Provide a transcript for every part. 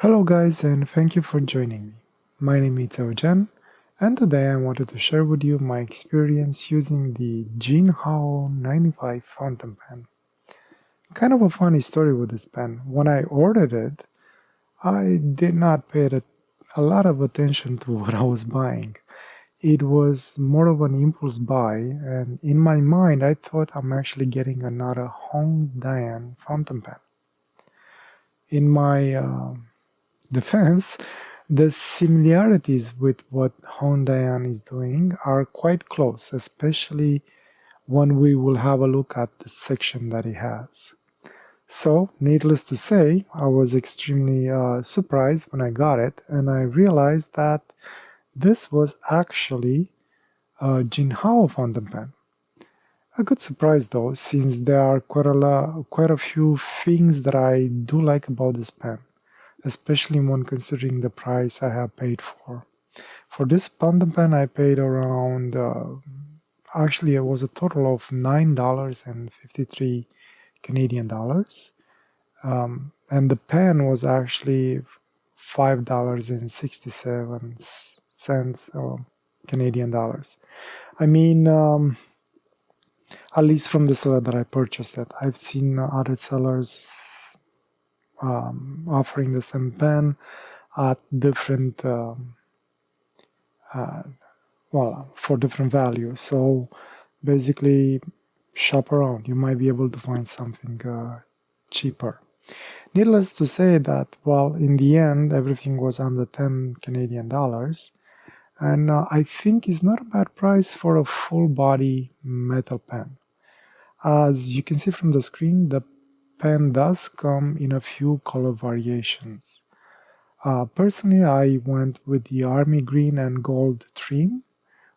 Hello guys, and thank you for joining me. My name is Eugen, and today I wanted to share with you my experience using the Jinhao 95 fountain pen. Kind of a funny story with this pen. When I ordered it, I did not pay a lot of attention to what I was buying. It was more of an impulse buy, and in my mind I thought I'm actually getting another Hongdian fountain pen. In my defense, the similarities with what Hondayan is doing are quite close, especially when we will have a look at the section that it has. So, needless to say, I was extremely surprised when I got it, and I realized that this was actually a Jinhao fountain pen. A good surprise though, since there are quite a few things that I do like about this pen, especially when considering the price I have paid for. For this fountain pen, I paid around, actually, it was a total of $9.53 Canadian dollars. And the pen was actually $5.67 Canadian dollars. I mean, at least from the seller that I purchased it. I've seen other sellers offering the same pen at different for different values. So basically, shop around. You might be able to find something cheaper. Needless to say that, well, in the end, everything was under 10 Canadian dollars. And I think it's not a bad price for a full body metal pen. As you can see from the screen, the pen does come in a few color variations. Personally, I went with the army green and gold trim,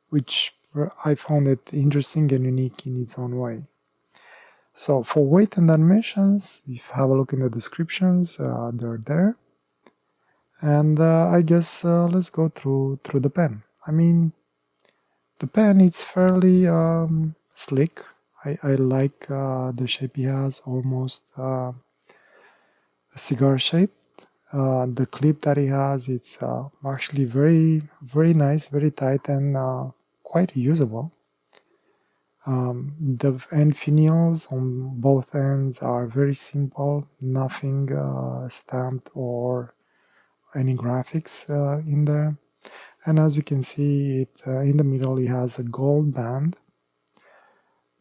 which I found it interesting and unique in its own way. So for weight and dimensions, if you have a look in the descriptions, they're there. And I guess let's go through the pen. I mean, the pen is fairly slick. I like the shape it has, almost a cigar shape. The clip that it has, it's actually very nice, very tight, and quite usable. The end finials on both ends are very simple, nothing stamped or any graphics in there. And as you can see, it in the middle it has a gold band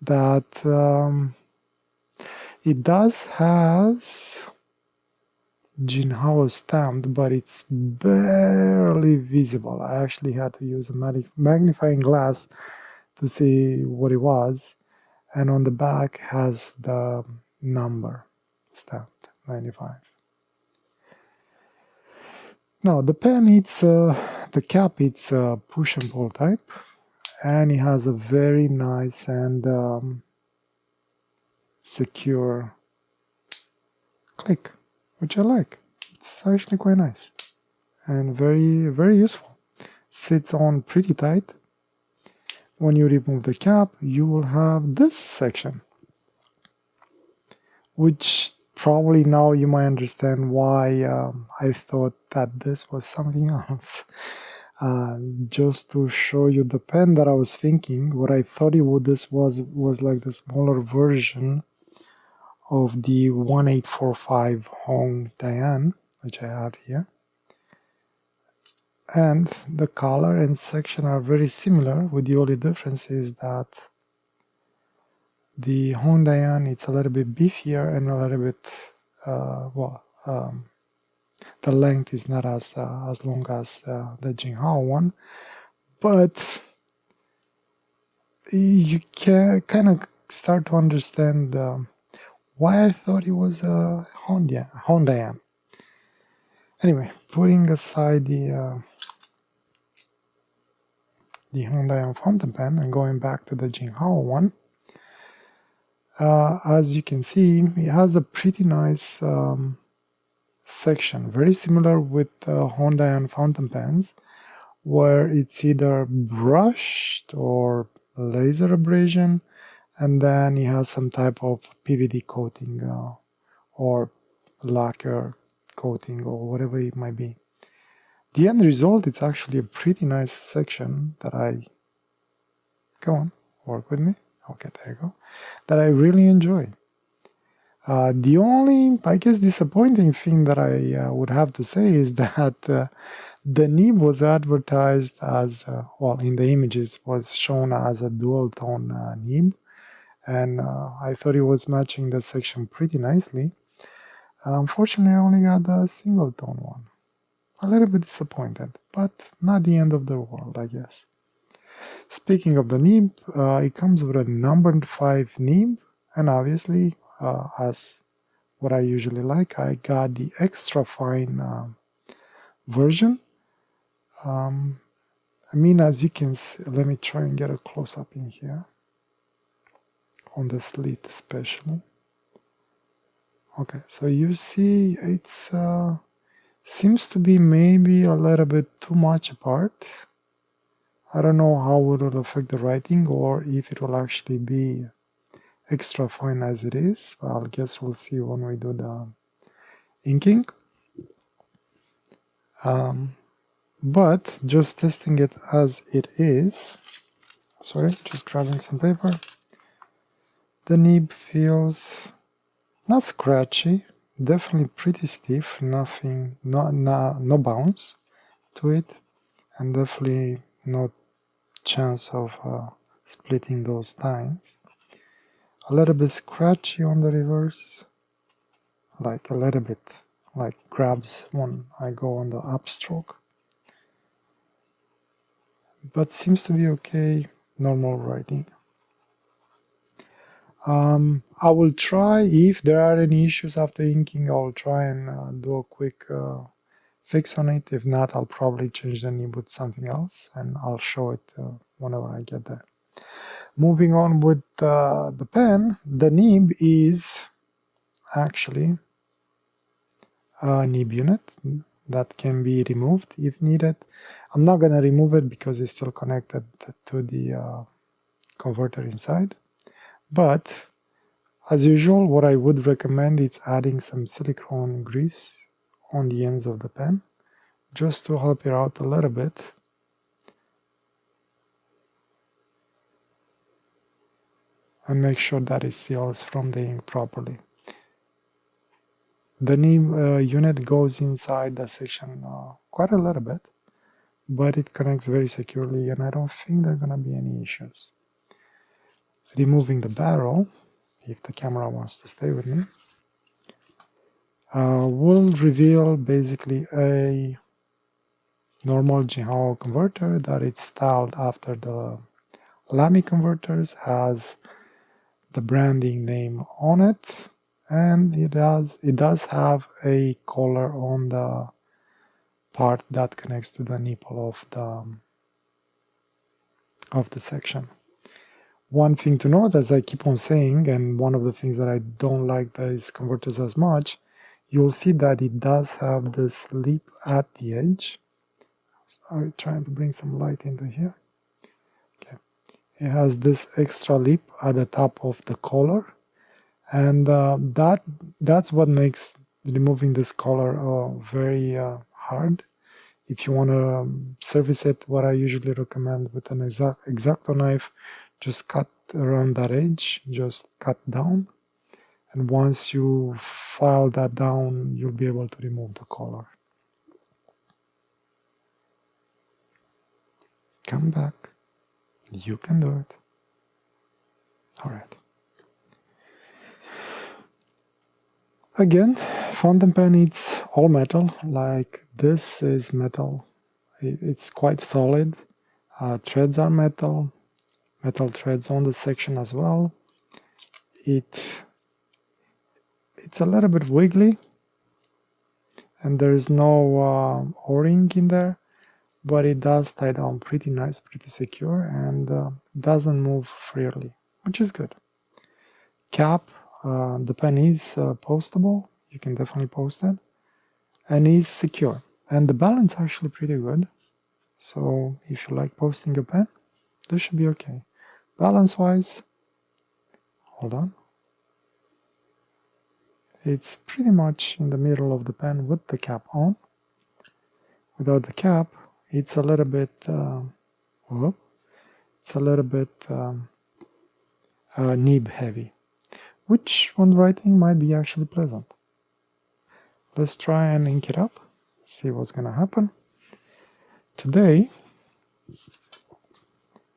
that it does has Jinhao stamped, but it's barely visible. I actually had to use a magnifying glass to see what it was. And on the back has the number stamped, 95. Now the pen, it's the cap, it's a push and pull type, and it has a very nice and secure click, which I like. It's actually quite nice and very useful. Sits on pretty tight. When you remove the cap, you will have this section, which probably now you might understand why I thought that this was something else. Just to show you the pen that I was thinking, what I thought this was like the smaller version of the 1845 Hong Diane, which I have here. And the color and section are very similar, with the only difference is that the Hong Diane, it's a little bit beefier and a little bit, the length is not as long as the Jinhao one, but you can kind of start to understand why I thought it was a Hondian. Anyway, putting aside the Hondian fountain pen and going back to the Jinhao one, as you can see, it has a pretty nice section, very similar with Hondian fountain pens, where it's either brushed or laser abrasion, and then it has some type of PVD coating or lacquer coating or whatever it might be. The end result, it's actually a pretty nice section that come on, work with me. Okay, there you go. That I really enjoy. The only, I guess, disappointing thing that I would have to say is that the nib was advertised as, well, in the images was shown as a dual tone nib, and I thought it was matching the section pretty nicely. Unfortunately, I only got the single tone one. A little bit disappointed, but not the end of the world, I guess. Speaking of the nib, it comes with a numbered 5 nib, and obviously, as what I usually like, I got the extra fine version. I mean, as you can see, let me try and get a close-up in here, on the slit especially. Okay, so you see it's seems to be maybe a little bit too much apart. I don't know how it will affect the writing or if it will actually be extra fine as it is. Well, I guess we'll see when we do the inking. But just testing it as it is, sorry, just grabbing some paper. The nib feels not scratchy, definitely pretty stiff, nothing, no bounce to it, and definitely no chance of splitting those tines. A little bit scratchy on the reverse, like a little bit, like grabs when I go on the upstroke. But seems to be okay, normal writing. I will try, if there are any issues after inking, I'll try and do a quick fix on it. If not, I'll probably change the nib with something else, and I'll show it whenever I get there. Moving on with the pen, the nib is actually a nib unit that can be removed if needed. I'm not going to remove it because it's still connected to the converter inside. But as usual, what I would recommend is adding some silicone grease on the ends of the pen, just to help it out a little bit. And make sure that it seals from the ink properly. The nib unit goes inside the section quite a little bit, but it connects very securely, and I don't think there are going to be any issues. Removing the barrel, if the camera wants to stay with me, will reveal basically a normal Jinhao converter that it's styled after the Lamy converters, has the branding name on it, and it does have a collar on the part that connects to the nipple of the section. One thing to note, as I keep on saying, and one of the things that I don't like these converters as much, you'll see that it does have this lip at the edge. Sorry, trying to bring some light into here. Okay, it has this extra lip at the top of the collar, and that's what makes removing this collar very hard. If you want to service it, what I usually recommend with an X-Acto knife, just cut around that edge, just cut down, and once you file that down, you'll be able to remove the collar. Come back. You can do it. All right. Again, fountain pen, it's all metal. Like this is metal. It's quite solid. Threads are metal. Metal threads on the section as well. It's a little bit wiggly, and there's no O-ring in there, but it does tie down pretty nice, pretty secure, and doesn't move freely, which is good. Cap, the pen is postable. You can definitely post it, and is secure. And the balance is actually pretty good. So if you like posting a pen, this should be okay. Balance-wise, hold on. It's pretty much in the middle of the pen with the cap on. Without the cap, it's a little bit nib heavy, which on writing might be actually pleasant. Let's try and ink it up, see what's gonna happen. Today,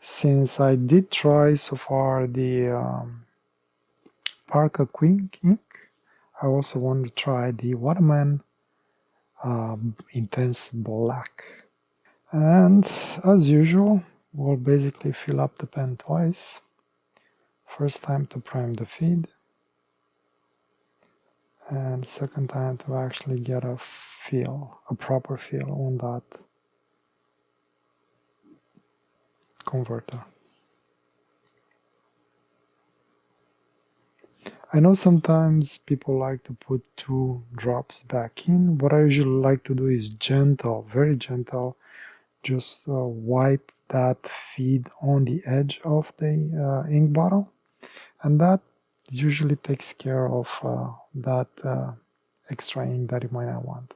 since I did try so far the Parker Quick ink, I also want to try the Waterman Intense Black. And as usual, we'll basically fill up the pen twice. First time to prime the feed, and second time to actually get a proper feel on that converter. I know sometimes people like to put 2 drops back in. What I usually like to do is gentle, very gentle, just wipe that feed on the edge of the ink bottle, and that usually takes care of that extra ink that you might not want.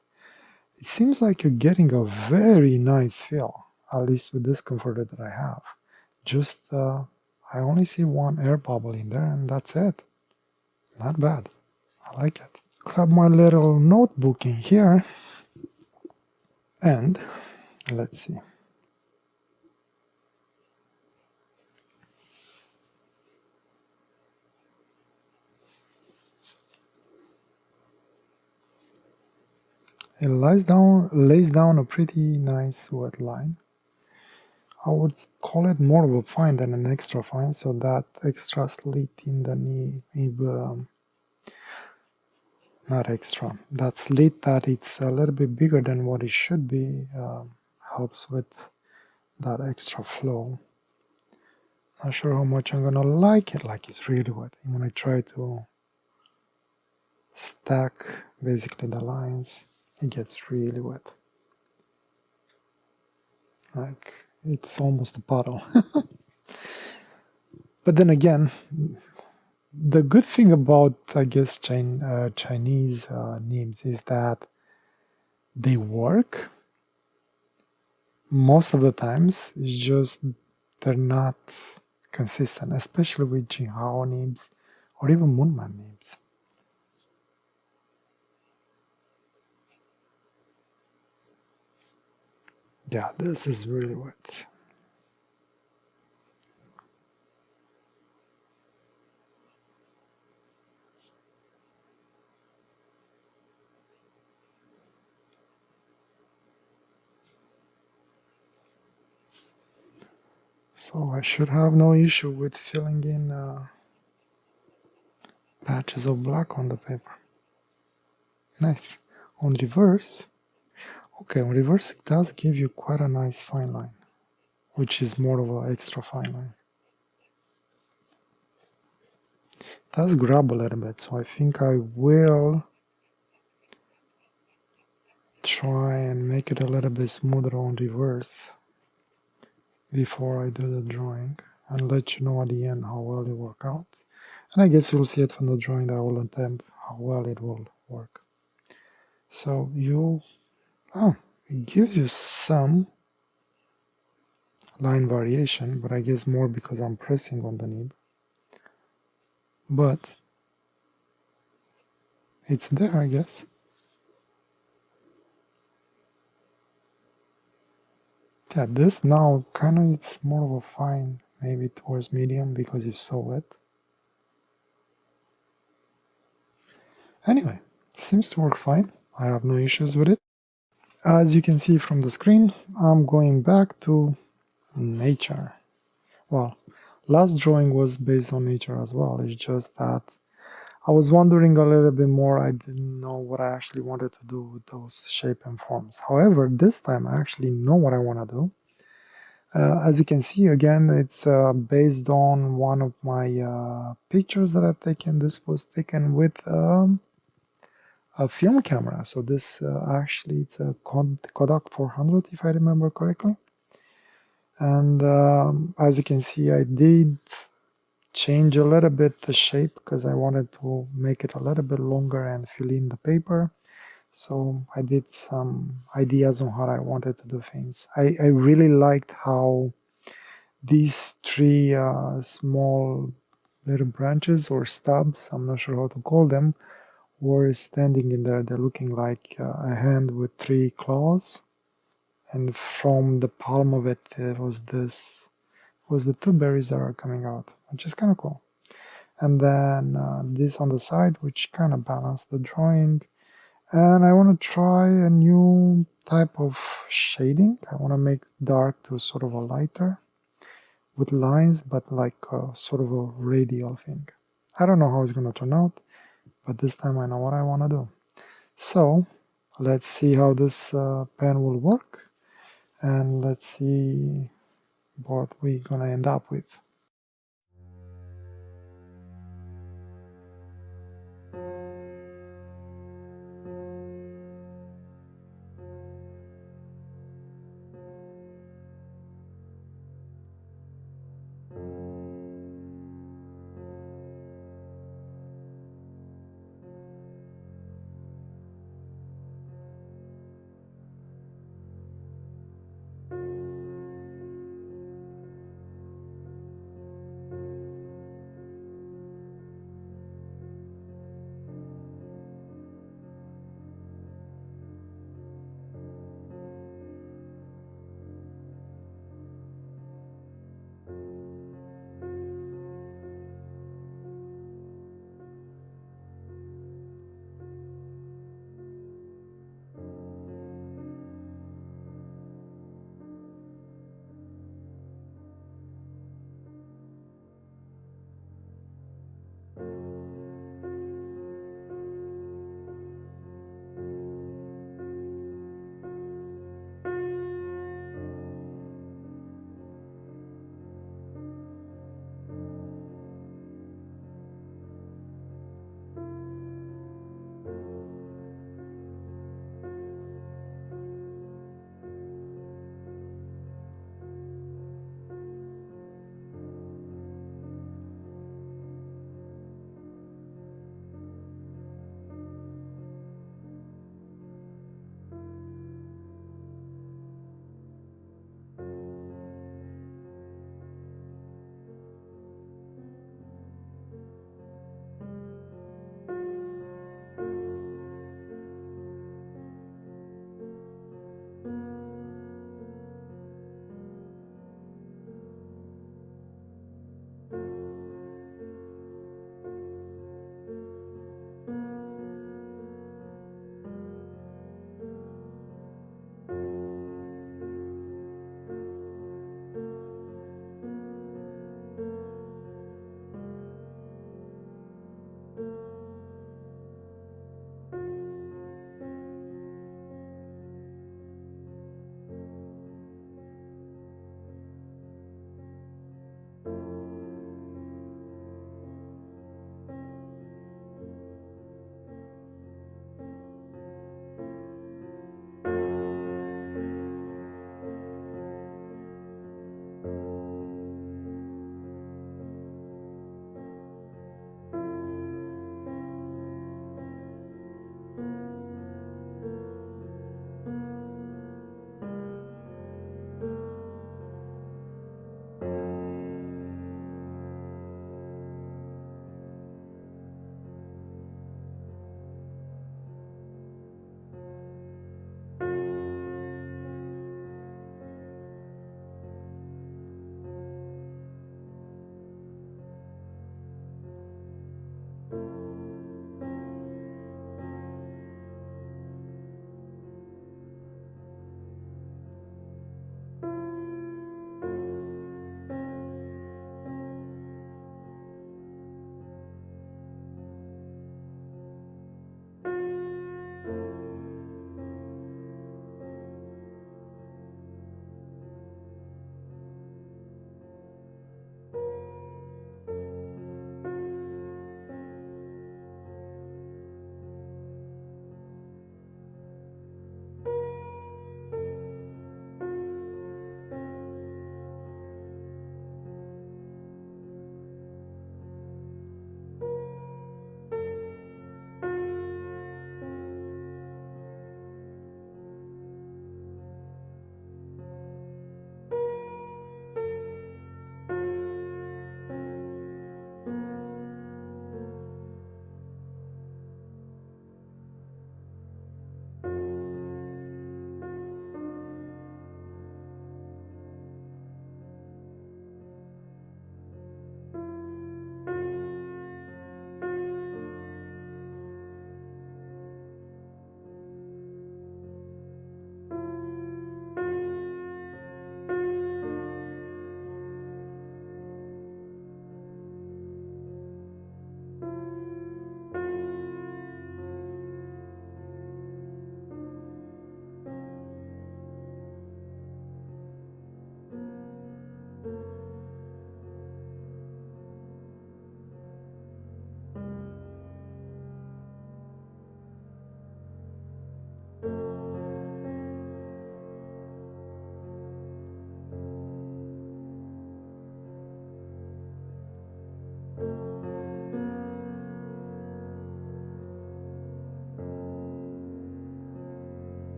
It seems like you're getting a very nice feel, at least with this converter that I have. Just I only see 1 air bubble in there, and that's it. Not bad. I like it. Grab my little notebook in here, and let's see. It lays down a pretty nice wet line. I would call it more of a fine than an extra fine, so that extra slit in the nib, not extra, that slit that it's a little bit bigger than what it should be, helps with that extra flow. Not sure how much I'm gonna like it, like it's really wet. When I try to stack basically the lines, it gets really wet. Like it's almost a puddle. But then again, the good thing about, I guess, Chinese nibs is that they work most of the times. It's just they're not consistent, especially with Jinhao nibs or even Moonman nibs. Yeah, this is really wet. So I should have no issue with filling in patches of black on the paper. Nice. On reverse, okay, on reverse it does give you quite a nice fine line, which is more of an extra fine line. It does grab a little bit, so I think I will try and make it a little bit smoother on reverse before I do the drawing, and let you know at the end how well it work out. And I guess you'll see it from the drawing that I will attempt how well it will work. So it gives you some line variation, but I guess more because I'm pressing on the nib. But it's there, I guess. Yeah, this now kind of it's more of a fine, maybe towards medium because it's so wet. Anyway, seems to work fine. I have no issues with it. As you can see from the screen, I'm going back to nature. Well, last drawing was based on nature as well. It's just that I was wondering a little bit more. I didn't know what I actually wanted to do with those shape and forms. However, this time I actually know what I want to do. As you can see, again, it's based on one of my pictures that I've taken. This was taken with a film camera. So this actually, it's a Kodak 400, if I remember correctly. And as you can see, I did change a little bit the shape because I wanted to make it a little bit longer and fill in the paper. So I did some ideas on how I wanted to do things. I really liked how these three small little branches or stubs, I'm not sure how to call them, were standing in there. They're looking like a hand with three claws. And from the palm of it, was the two berries that are coming out, which is kind of cool. And then this on the side, which kind of balanced the drawing. And I want to try a new type of shading. I want to make dark to sort of a lighter with lines, but like sort of a radial thing. I don't know how it's going to turn out, but this time I know what I want to do. So let's see how this pen will work, and let's see what we're going to end up with.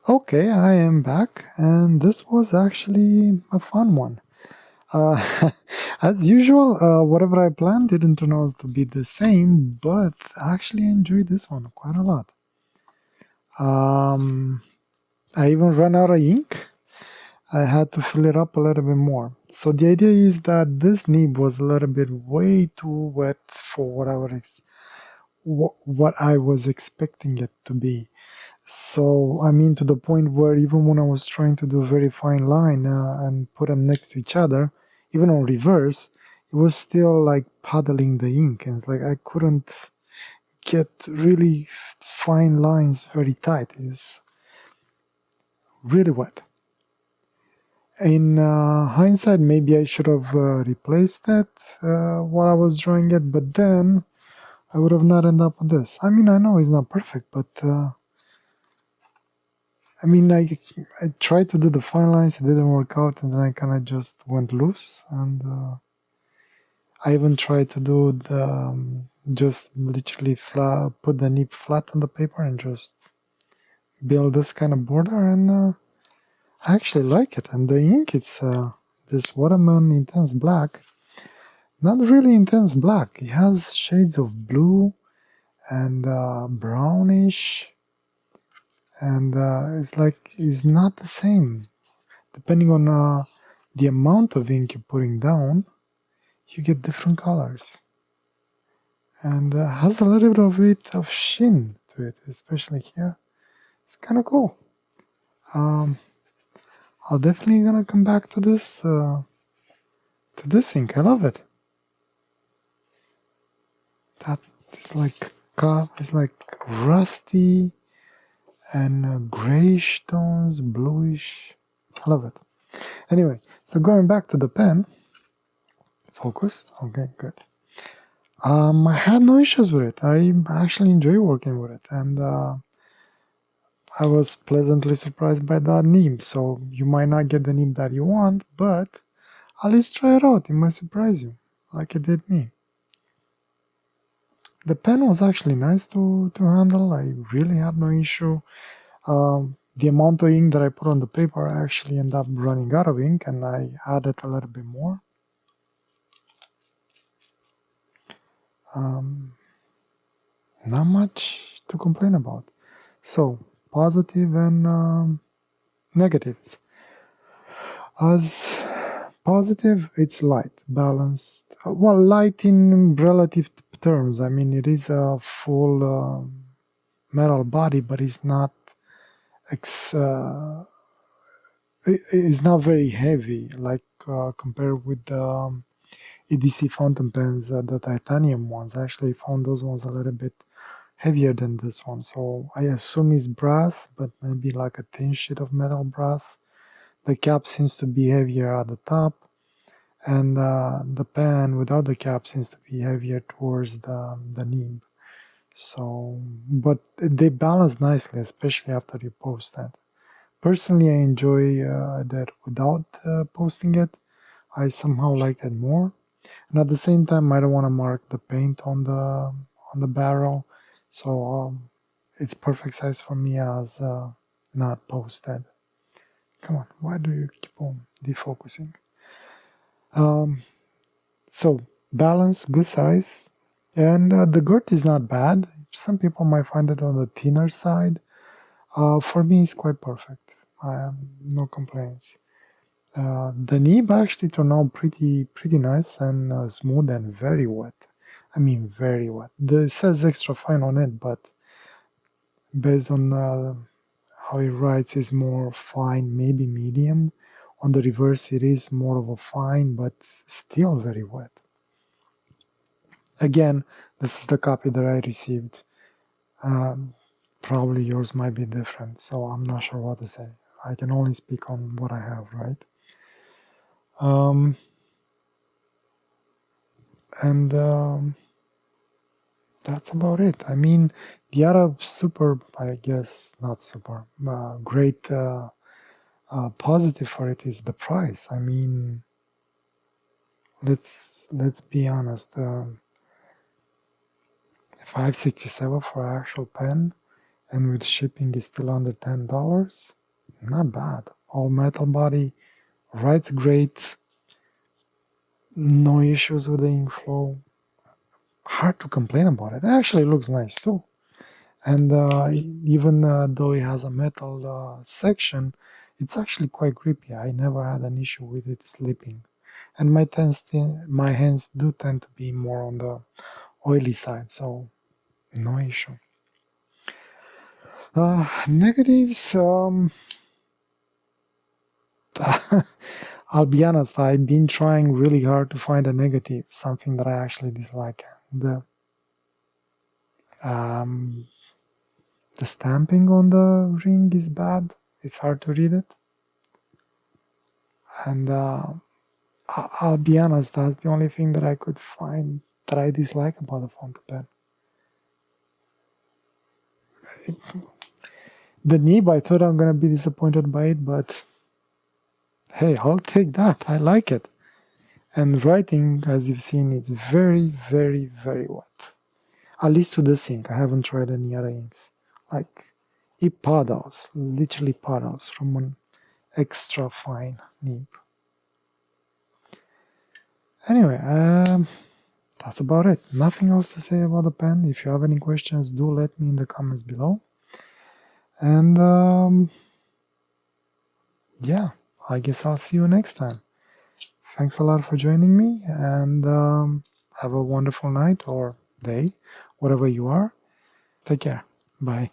Okay, I am back, and this was actually a fun one. Uh, as usual, whatever I planned didn't turn out to be the same, but I actually enjoyed this one quite a lot. Um, I even ran out of ink. I had to fill it up a little bit more. So the idea is that this nib was a little bit way too wet for what I was expecting it to be. So I mean, to the point where even when I was trying to do a very fine line and put them next to each other, even on reverse, it was still like puddling the ink, and it's like I couldn't get really fine lines very tight. It's really wet. In hindsight, maybe I should have replaced it while I was drawing it, but then I would have not ended up with this. I mean, I know it's not perfect, but I mean, I tried to do the fine lines, it didn't work out, and then I kind of just went loose. And I even tried to do the just literally put the nib flat on the paper and just build this kind of border, and I actually like it. And the ink, it's this Waterman Intense Black. Not really intense black. It has shades of blue and brownish, and it's not the same. Depending on the amount of ink you're putting down, you get different colors, and has a little bit of sheen to it, especially here. It's kind of cool. I'll definitely gonna come back to this ink. I love it. That is like it's like rusty and grayish tones, bluish. I love it. Anyway, so going back to the pen, focused. Okay, good. I had no issues with it. I actually enjoy working with it, and I was pleasantly surprised by that nib. So you might not get the nib that you want, but at least try it out. It might surprise you, like it did me. The pen was actually nice to handle. I really had no issue. The amount of ink that I put on the paper, I actually ended up running out of ink, and I added a little bit more. Not much to complain about. So, positive and negatives. As positive, it's light, balanced. Well, light in relative terms. I mean, it is a full metal body, but it's not. It's not very heavy, like compared with the EDC fountain pens, the titanium ones. I actually found those ones a little bit heavier than this one. So I assume it's brass, but maybe like a thin sheet of metal brass. The cap seems to be heavier at the top, and the pen without the cap seems to be heavier towards the nib. So, but they balance nicely, especially after you post that. Personally, I enjoy that without posting it. I somehow like that more. And at the same time, I don't want to mark the paint on the barrel, so it's perfect size for me as not posted. Come on, why do you keep on defocusing? Um, so balance, good size, and the girth is not bad. Some people might find it on the thinner side. For me, it's quite perfect. I have no complaints. The nib actually turned out pretty nice and smooth and very wet. I mean, very wet. It says extra fine on it, but based on how it writes, is more fine, maybe medium. On the reverse, it is more of a fine, but still very wet. Again, this is the copy that I received. Um, Probably yours might be different, so I'm not sure what to say. I can only speak on what I have, right? Um, and That's about it. I mean, the other super, I guess, not super, great positive for it is the price. I mean, let's be honest. 567 for an actual pen, and with shipping is still under $10. not bad. All metal body, writes great, no issues with the ink flow. Hard to complain about it. It actually looks nice too. And even though it has a metal section, it's actually quite grippy. I never had an issue with it slipping. And my hands do tend to be more on the oily side, so no issue. Negatives, I'll be honest, I've been trying really hard to find a negative, something that I actually dislike. Um, the stamping on the ring is bad. It's hard to read it. And I'll be honest, that's the only thing that I could find that I dislike about the fountain pen. The nib, I thought I'm gonna be disappointed by it, but hey, I'll take that. I like it. And writing, as you've seen, it's very, very, very wet. At least with this ink. I haven't tried any other inks. Like, it puddles, literally puddles from an extra fine nib. Anyway, that's about it. Nothing else to say about the pen. If you have any questions, do let me in the comments below. And yeah, I guess I'll see you next time. Thanks a lot for joining me, and have a wonderful night or day, whatever you are. Take care. Bye.